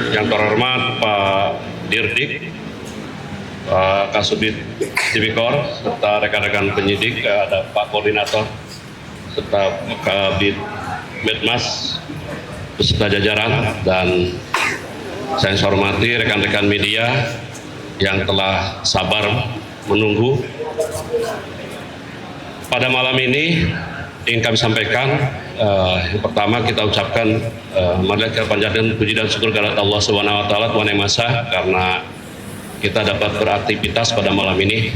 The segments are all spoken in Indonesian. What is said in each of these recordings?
Yang terhormat Pak Dirdik, Pak Kasubit Tipikor, serta rekan-rekan penyidik, ada Pak Koordinator, serta Kabid Medmas, beserta jajaran, dan saya hormati rekan-rekan media yang telah sabar menunggu. Pada malam ini ingin kami sampaikan, yang pertama kita ucapkan marilah kita panjatkan puji dan syukur kepada Allah Subhanahu wa taala, Tuhan Yang Maha Esa, karena kita dapat beraktivitas pada malam ini.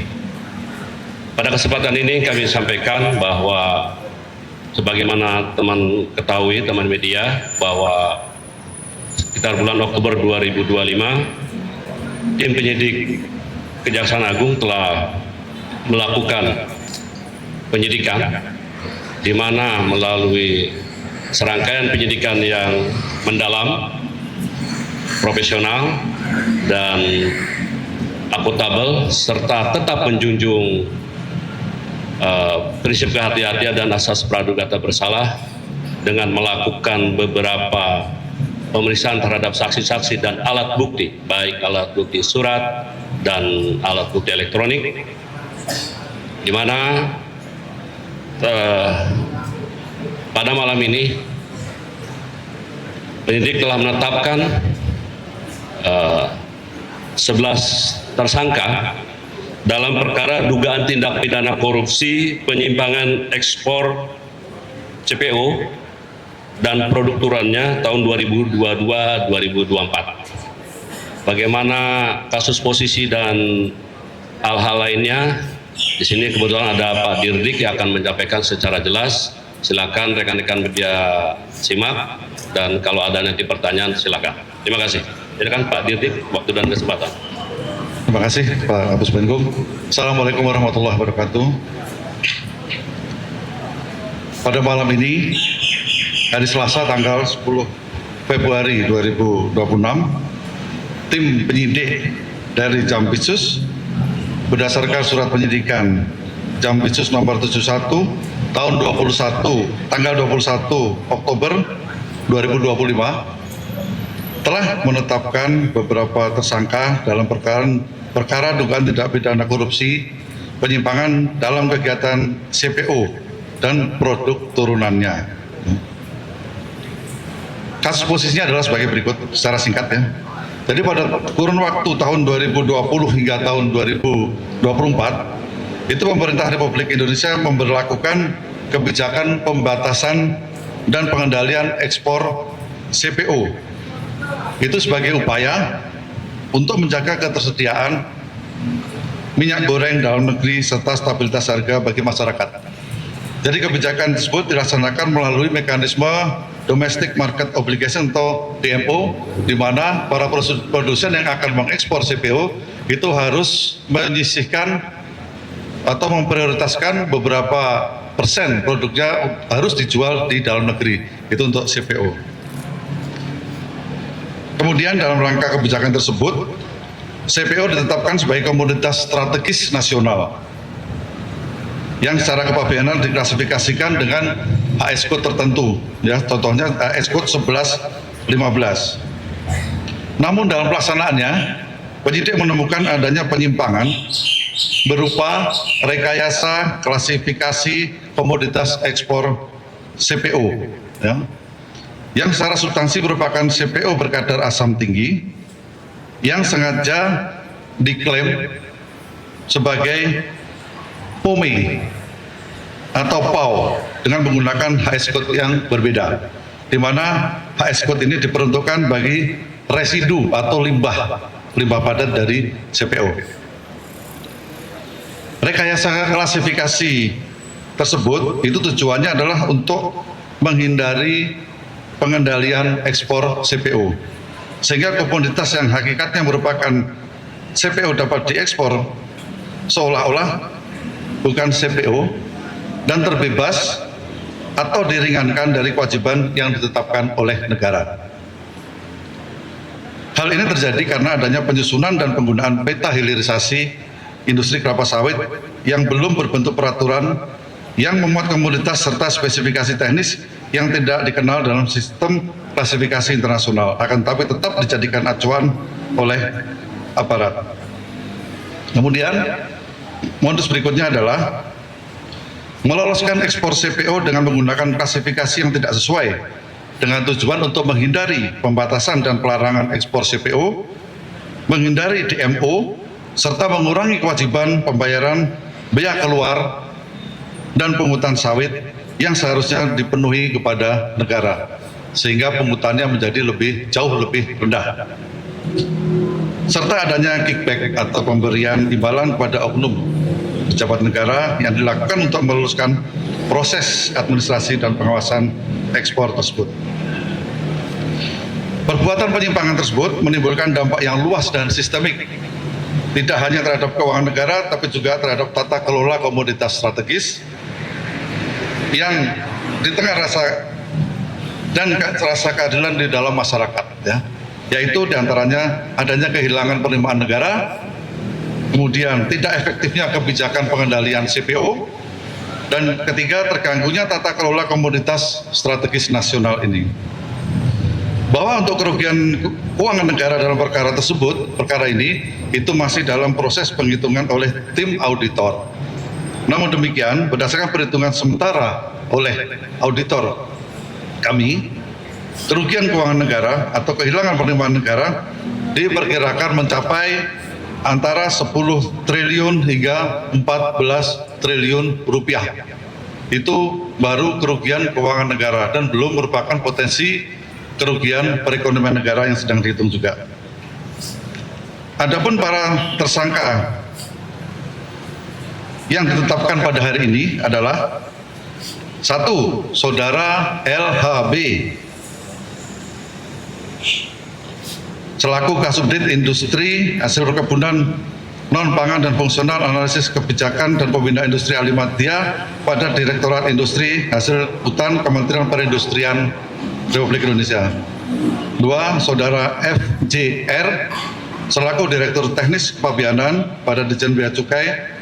Pada kesempatan ini kami sampaikan bahwa sebagaimana teman ketahui, teman media, bahwa sekitar bulan Oktober 2025 tim penyidik Kejaksaan Agung telah melakukan penyidikan, di mana melalui serangkaian penyidikan yang mendalam, profesional, dan akuntabel, serta tetap menjunjung prinsip kehati-hatian dan asas praduga tak bersalah dengan melakukan beberapa pemeriksaan terhadap saksi-saksi dan alat bukti, baik alat bukti surat dan alat bukti elektronik, di mana pada malam ini penyidik telah menetapkan 11 tersangka dalam perkara dugaan tindak pidana korupsi, penyimpangan ekspor CPO dan produk turunannya tahun 2022-2024. Bagaimana kasus posisi dan hal-hal lainnya, di sini kebetulan ada Pak Dirdik yang akan menyampaikan secara jelas. Silakan rekan-rekan media simak, dan kalau ada nanti pertanyaan silakan. Terima kasih. Silakan Pak Dirdik, waktu dan kesempatan. Terima kasih Pak Kapus Penkum. Assalamualaikum warahmatullahi wabarakatuh. Pada malam ini, hari Selasa tanggal 10 Februari 2026, tim penyidik dari Jampitsus berdasarkan surat penyidikan Jampitsus nomor 71 tahun tanggal 21 Oktober 2025 telah menetapkan beberapa tersangka dalam perkara dugaan tindak pidana korupsi, penyimpangan dalam kegiatan CPO dan produk turunannya. Kasus posisinya adalah sebagai berikut secara singkat ya. Jadi pada kurun waktu tahun 2020 hingga tahun 2024 itu pemerintah Republik Indonesia memberlakukan kebijakan pembatasan dan pengendalian ekspor CPO. Itu sebagai upaya untuk menjaga ketersediaan minyak goreng dalam negeri serta stabilitas harga bagi masyarakat. Jadi kebijakan tersebut dilaksanakan melalui mekanisme Domestic Market Obligation atau DMO, di mana para produsen yang akan mengekspor CPO itu harus menyisihkan atau memprioritaskan beberapa persen produknya harus dijual di dalam negeri, itu untuk CPO. Kemudian dalam rangka kebijakan tersebut, CPO ditetapkan sebagai komoditas strategis nasional yang secara kepabeanan diklasifikasikan dengan HS code tertentu, ya, contohnya HS code 1115. Namun dalam pelaksanaannya, penyidik menemukan adanya penyimpangan berupa rekayasa klasifikasi komoditas ekspor CPO, ya, yang secara substansi merupakan CPO berkadar asam tinggi yang sengaja diklaim sebagai POME atau PAO dengan menggunakan HS code yang berbeda, di mana HS code ini diperuntukkan bagi residu atau limbah padat dari CPO. Rekayasa klasifikasi tersebut itu tujuannya adalah untuk menghindari pengendalian ekspor CPO, sehingga komoditas yang hakikatnya merupakan CPO dapat diekspor seolah-olah bukan CPO dan terbebas atau diringankan dari kewajiban yang ditetapkan oleh negara. Hal ini terjadi karena adanya penyusunan dan penggunaan peta hilirisasi industri kelapa sawit yang belum berbentuk peraturan yang memuat komoditas serta spesifikasi teknis yang tidak dikenal dalam sistem klasifikasi internasional, akan tapi tetap dijadikan acuan oleh aparat. Kemudian modus berikutnya adalah meloloskan ekspor CPO dengan menggunakan klasifikasi yang tidak sesuai dengan tujuan untuk menghindari pembatasan dan pelarangan ekspor CPO, menghindari DMO, serta mengurangi kewajiban pembayaran bea keluar dan pungutan sawit yang seharusnya dipenuhi kepada negara, sehingga pungutannya menjadi jauh lebih rendah. Serta adanya kickback atau pemberian imbalan kepada oknum pejabat negara yang dilakukan untuk meluluskan proses administrasi dan pengawasan ekspor tersebut. Perbuatan penyimpangan tersebut menimbulkan dampak yang luas dan sistemik, tidak hanya terhadap keuangan negara, tapi juga terhadap tata kelola komoditas strategis yang di tengah rasa keadilan di dalam masyarakat, yaitu diantaranya adanya kehilangan penerimaan negara, kemudian tidak efektifnya kebijakan pengendalian CPO, dan ketiga, terganggunya tata kelola komoditas strategis nasional ini. Bahwa untuk kerugian keuangan negara dalam perkara ini itu masih dalam proses penghitungan oleh tim auditor. Namun demikian, berdasarkan perhitungan sementara oleh auditor kami, kerugian keuangan negara atau kehilangan penerimaan negara diperkirakan mencapai antara 10 triliun hingga 14 triliun rupiah. Itu baru kerugian keuangan negara dan belum merupakan potensi kerugian perekonomian negara yang sedang dihitung juga. Adapun para tersangka yang ditetapkan pada hari ini adalah 1. Saudara LHB selaku Kasubdit Industri Hasil Perkebunan Non-Pangan dan Fungsional Analisis Kebijakan dan Pembinaan Industri Alimadya pada Direktorat Industri Hasil Hutan Kementerian Perindustrian Republik Indonesia. 2. Saudara FJR selaku Direktur Teknis Kepabianan pada Ditjen Bea Cukai.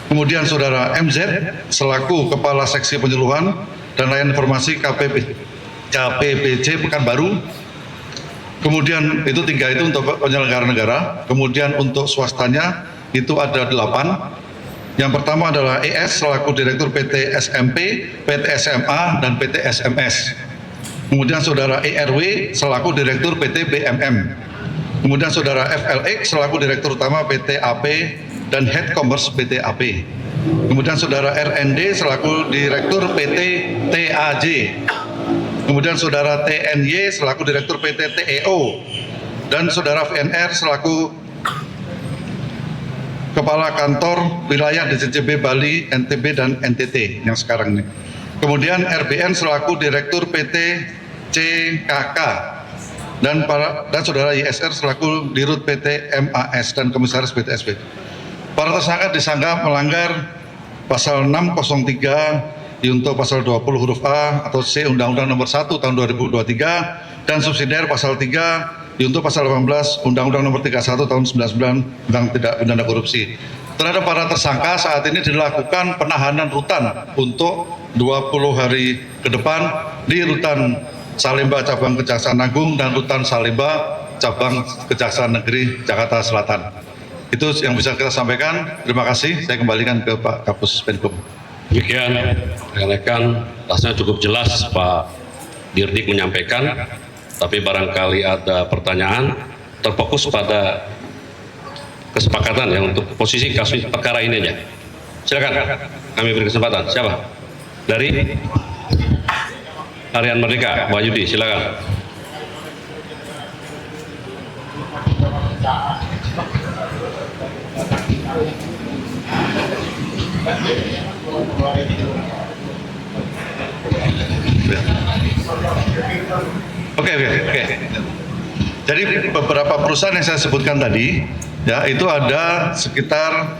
Kemudian saudara MZ selaku Kepala Seksi Penyuluhan dan Layanan Informasi KPPJ Pekanbaru. Kemudian itu 3 itu untuk penyelenggara negara. Kemudian untuk swastanya itu ada 8. Yang pertama adalah ES selaku Direktur PT SMP, PT SMA, dan PT SMS. Kemudian saudara ERW selaku Direktur PT BMM. Kemudian saudara FLX selaku Direktur Utama PT AP dan Head Commerce PT AP. Kemudian saudara RND selaku Direktur PT TAJ. Kemudian saudara TNY selaku Direktur PT TEO. Dan saudara VNR selaku Kepala Kantor Wilayah DJCB Bali, NTB, dan NTT yang sekarang ini. Kemudian RBN selaku Direktur PT CKK. Dan saudara YSR selaku Dirut PT MAS dan Komisaris PTSB. Para tersangka disangka melanggar pasal 603 junto pasal 20 huruf A atau C Undang-Undang Nomor 1 Tahun 2023 dan subsidiar pasal 3 junto pasal 18 Undang-Undang Nomor 31 Tahun 99 tentang tidak pidana korupsi. Terhadap para tersangka saat ini dilakukan penahanan rutan untuk 20 hari ke depan di Rutan Salemba Cabang Kejaksaan Agung dan Rutan Salemba Cabang Kejaksaan Negeri Jakarta Selatan. Itu yang bisa kita sampaikan. Terima kasih. Saya kembalikan ke Pak Kapus Penkum. Demikian, rekan-rekan, rasanya cukup jelas Pak Dirdik menyampaikan, tapi barangkali ada pertanyaan terfokus pada kesepakatan ya untuk posisi kasus perkara ini aja. Silakan, kami beri kesempatan. Siapa? Dari Harian Merdeka, Pak Yudi, silakan. Oke. Jadi beberapa perusahaan yang saya sebutkan tadi, ya itu ada sekitar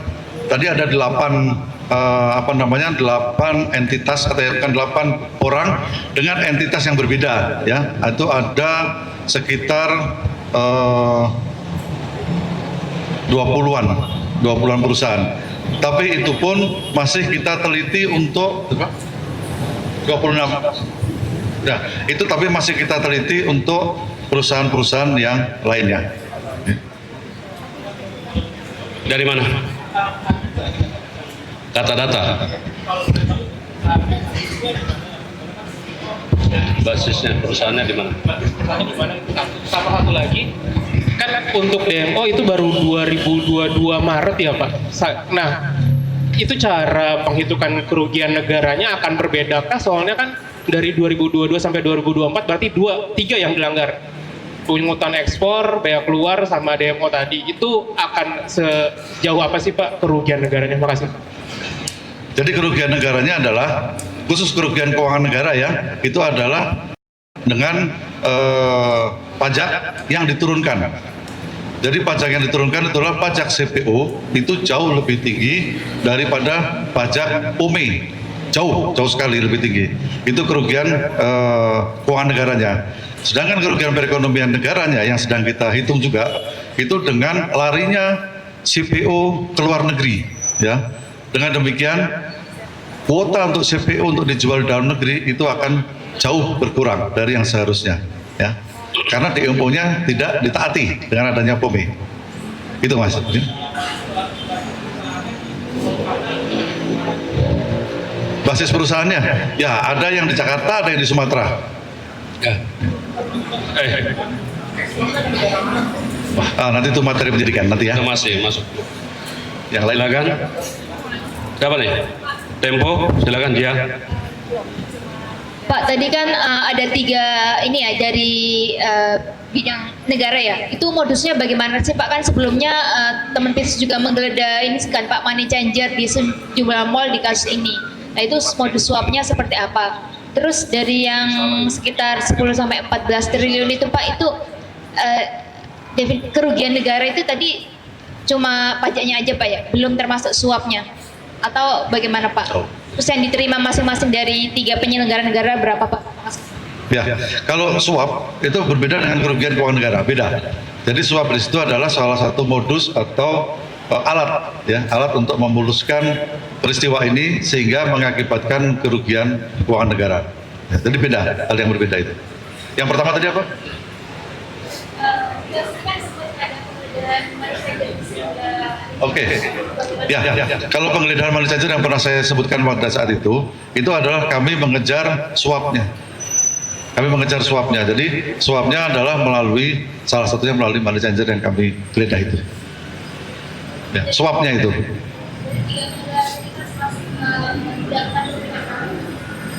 tadi ada 8 entitas atau kan 8 orang dengan entitas yang berbeda, ya. Itu ada sekitar 20-an perusahaan. Tapi itu pun masih kita teliti untuk 26 Nah, itu tapi masih kita teliti untuk perusahaan-perusahaan yang lainnya. Dari mana? Data-data. Basisnya perusahaannya di mana? Sama satu lagi, kan untuk DMO itu baru 2022 Maret ya Pak. Nah, itu cara penghitungan kerugian negaranya akan berbedakah? Soalnya kan dari 2022 sampai 2024 berarti 3 yang dilanggar. Pungutan ekspor, bea keluar, sama DMO tadi. Itu akan sejauh apa sih Pak kerugian negaranya? Terima kasih. Jadi kerugian negaranya adalah, khusus kerugian keuangan negara ya, itu adalah dengan pajak yang diturunkan. Jadi pajak yang diturunkan itulah pajak CPO, itu jauh lebih tinggi daripada pajak POME, jauh sekali lebih tinggi. Itu kerugian keuangan negaranya. Sedangkan kerugian perekonomian negaranya yang sedang kita hitung juga, itu dengan larinya CPO ke luar negeri, ya. Dengan demikian, kuota untuk CPO untuk dijual di dalam negeri itu akan jauh berkurang dari yang seharusnya, ya. Karena DMO-nya tidak ditaati dengan adanya POME. Itu Mas. Basis perusahaannya, ya ada yang di Jakarta, ada yang di Sumatera. Ya. Nanti itu materi pendidikan nanti ya. Itu masih masuk. Yang lain. Silakan. Siapa nih? Tempo, silakan dia. Pak, tadi kan ada 3 ini ya dari bidang negara ya. Itu modusnya bagaimana sih Pak? Kan sebelumnya teman PIS juga menggeledah ini kan Pak, money changer di sejumlah mall di kasus ini. Nah itu modus suapnya seperti apa? Terus dari yang sekitar 10 sampai 14 triliun itu Pak, itu kerugian negara itu tadi cuma pajaknya aja Pak ya? Belum termasuk suapnya? Atau bagaimana Pak? Terus yang diterima masing-masing dari 3 penyelenggara negara berapa Pak? Ya, kalau suap itu berbeda dengan kerugian keuangan negara, beda. Jadi suap di situ adalah salah satu modus atau alat, ya, alat untuk memuluskan peristiwa ini sehingga mengakibatkan kerugian keuangan negara. Ya, jadi beda, hal yang berbeda itu. Yang pertama tadi apa? Oke, ya. Kalau penggeledahan money changer yang pernah saya sebutkan pada saat itu adalah kami mengejar suapnya. Kami mengejar suapnya. Jadi suapnya adalah melalui salah satunya melalui money changer yang kami geledah itu. Ya, suapnya itu.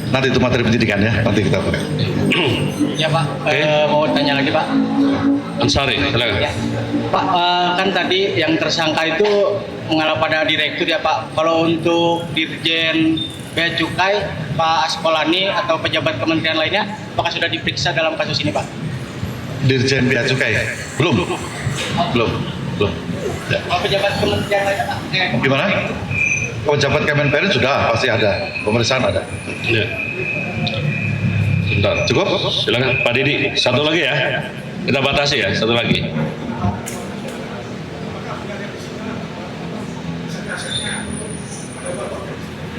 Nanti itu materi pendidikan ya, nanti kita pakai. Ya Pak, mau tanya lagi Pak. Ansari, silakan. Ya. Pak, kan tadi yang tersangka itu mengarah pada direktur ya Pak. Kalau untuk Dirjen Bea Cukai, Pak Askolani atau pejabat kementerian lainnya, apakah sudah diperiksa dalam kasus ini Pak? Dirjen Bea Cukai? Belum. Ya. Kalau pejabat kementerian lainnya Pak? Gimana? Pejabat Kemenperin sudah pasti ada, pemeriksaan ada. Ya. Sebentar. Cukup? Silakan Pak Didi. Satu lagi ya. Kita batasi ya, satu lagi.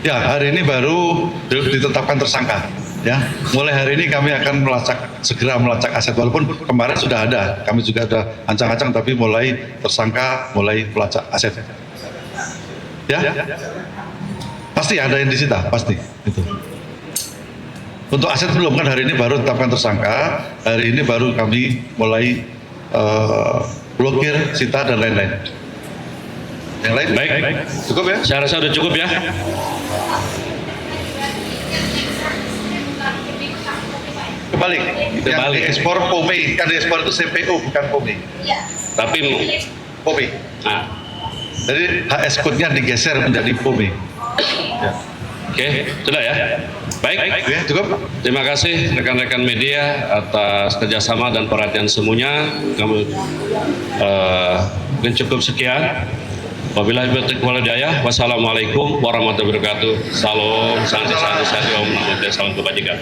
Ya, hari ini baru ditetapkan tersangka. Ya, mulai hari ini kami akan segera melacak aset. Walaupun kemarin sudah ada, kami juga ada ancang-ancang, tapi mulai tersangka, mulai pelacak aset. Ya, pasti ada yang disita, pasti itu. Untuk aset belum, kan hari ini baru ditetapkan tersangka, hari ini baru kami mulai blokir, sita dan lain-lain. Yang lain? Baik. Cukup ya? Saya rasa sudah cukup ya. Kebalik. Yang diekspor POME, kan diekspor itu CPO bukan POME. Tapi POME. nah, Jadi HS code-nya digeser menjadi POME. Ya. oke, sudah ya. Baik. Oke, cukup. Terima kasih rekan-rekan media atas kerjasama dan perhatian semuanya. Kami mungkin cukup sekian. Wabillahi taufiq wal hidayah. Wassalamualaikum warahmatullahi wabarakatuh. Salam, santi, om, namo buddhaya, salam kebajikan.